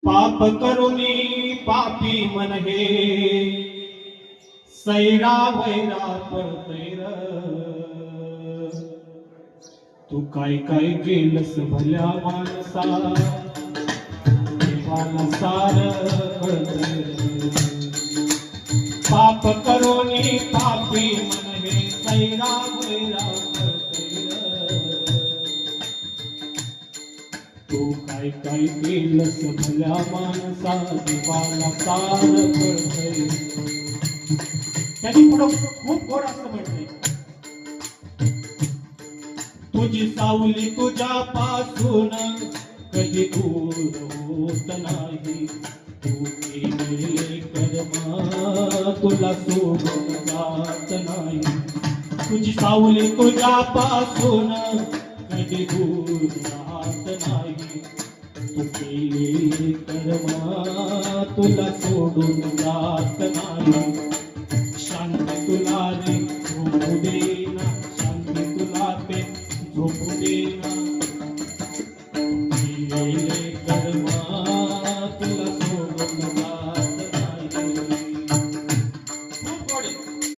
पाप करुणी पापी मन हे सैरा वैरा पळतैर. तू काय काय केलंस भल्या माणसा देवाला सार कळतैर. पाप करुणी पापी मन हे सैरा वैरा पळतैर. तू काय काय केलंस भल्या माणसा देवाला सार कळतैर. त्याची पुढं खूप गोड असं म्हटलंय. तुझी सावली तुझ्या पासून कधी दूर होत नाही. तू केलेले कर्म तुला सोडून जात नाही. तुझी सावली तुझ्या पासून कधी दूर राहत नाही. तू केलेले कर्म तुला सोडून जात नाही. शांती तुला रे झोपू देना, शांती तुला ते झोपू देना.